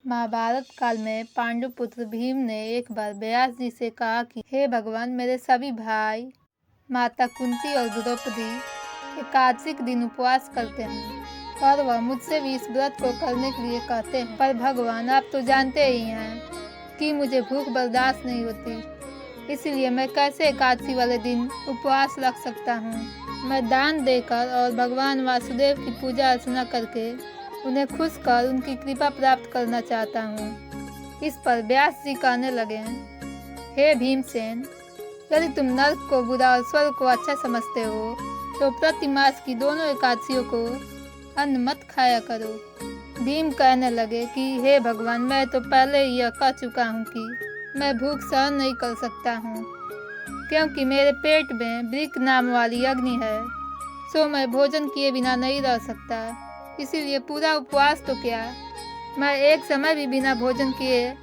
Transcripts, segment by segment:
महाभारत काल में पांडुपुत्र भीम ने एक बार व्यास जी से कहा कि हे भगवान, मेरे सभी भाई, माता कुंती और द्रौपदी एकादशी के दिन उपवास करते हैं और वह मुझसे भी इस व्रत को करने के लिए कहते हैं, पर भगवान आप तो जानते ही हैं कि मुझे भूख बर्दाश्त नहीं होती, इसलिए मैं कैसे एकादशी वाले दिन उपवास रख सकता हूँ। मैं दान देकर और भगवान वासुदेव की पूजा अर्चना करके उन्हें खुश कर उनकी कृपा प्राप्त करना चाहता हूँ। इस पर व्यास जी कहने लगे, हे भीमसेन, यदि तुम नर्क को बुरा और स्वर्ग को अच्छा समझते हो तो प्रति मास की दोनों एकादशियों को अन्न मत खाया करो। भीम कहने लगे कि हे भगवान, मैं तो पहले ही यह कह चुका हूँ कि मैं भूख सहन नहीं कर सकता हूँ, क्योंकि मेरे पेट में वृक नाम वाली अग्नि है, सो मैं भोजन किए बिना नहीं रह सकता। इसीलिए पूरा उपवास तो क्या, मैं एक समय भी बिना भोजन किए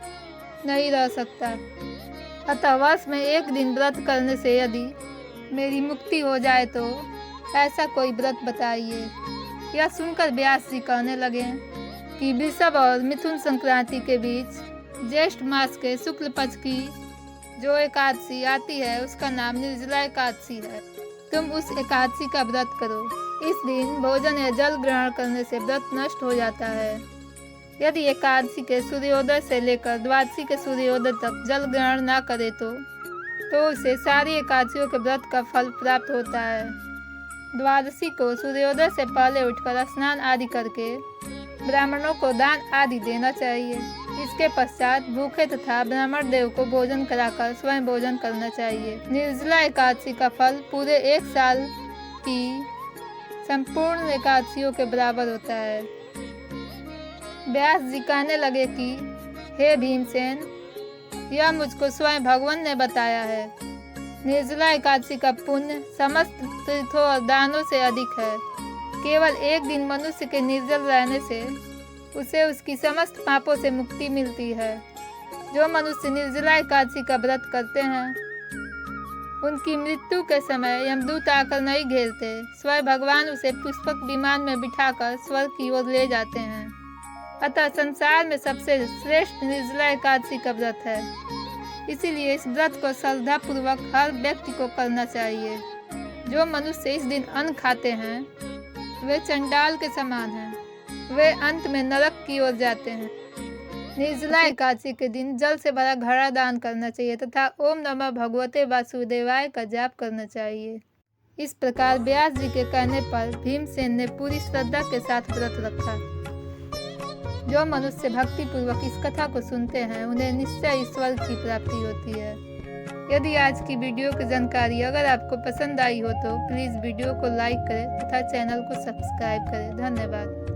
नहीं रह सकता। अतः वर्ष में एक दिन व्रत करने से यदि मेरी मुक्ति हो जाए तो ऐसा कोई व्रत बताइए। यह सुनकर व्यास जी कहने लगे कि वृषभ और मिथुन संक्रांति के बीच ज्येष्ठ मास के शुक्ल पक्ष की जो एकादशी आती है उसका नाम निर्जला एकादशी है। तुम उस एकादशी का व्रत करो। इस दिन भोजन या जल ग्रहण करने से व्रत नष्ट हो जाता है। यदि एकादशी के सूर्योदय से लेकर द्वादशी के सूर्योदय तक जल ग्रहण न करे तो उसे सारी एकादशियों के व्रत का फल प्राप्त होता है। द्वादशी को सूर्योदय से पहले उठकर स्नान आदि करके ब्राह्मणों को दान आदि देना चाहिए। इसके पश्चात भूखे तथा ब्राह्मण देव को भोजन कराकर स्वयं भोजन करना चाहिए। निर्जला एकादशी का फल पूरे एक साल की संपूर्ण एकादशियों के बराबर होता है। व्यास जी कहने लगे कि हे भीमसेन, यह मुझको स्वयं भगवान ने बताया है। निर्जला एकादशी का पुण्य समस्त तीर्थों और दानों से अधिक है। केवल एक दिन मनुष्य के निर्जल रहने से उसे उसकी समस्त पापों से मुक्ति मिलती है। जो मनुष्य निर्जला एकादशी का व्रत करते हैं उनकी मृत्यु के समय यमदूत आकर नहीं घेरते, स्वयं भगवान उसे पुष्पक विमान में बिठाकर स्वर्ग की ओर ले जाते हैं। अतः संसार में सबसे श्रेष्ठ निर्जला एकादशी का व्रत है। इसीलिए इस व्रत को श्रद्धा पूर्वक हर व्यक्ति को करना चाहिए। जो मनुष्य इस दिन अन्न खाते हैं वे चंडाल के समान हैं, वे अंत में नरक की ओर जाते हैं। निर्जला एकादशी के दिन जल से भरा घड़ा दान करना चाहिए तथा ओम नमः भगवते वासुदेवाय का जाप करना चाहिए। इस प्रकार व्यास जी के कहने पर भीमसेन ने पूरी श्रद्धा के साथ व्रत रखा। जो मनुष्य भक्ति पूर्वक इस कथा को सुनते हैं उन्हें निश्चय ईश्वर की प्राप्ति होती है। यदि आज की वीडियो की जानकारी अगर आपको पसंद आई हो तो प्लीज़ वीडियो को लाइक करें तथा चैनल को सब्सक्राइब करें। धन्यवाद।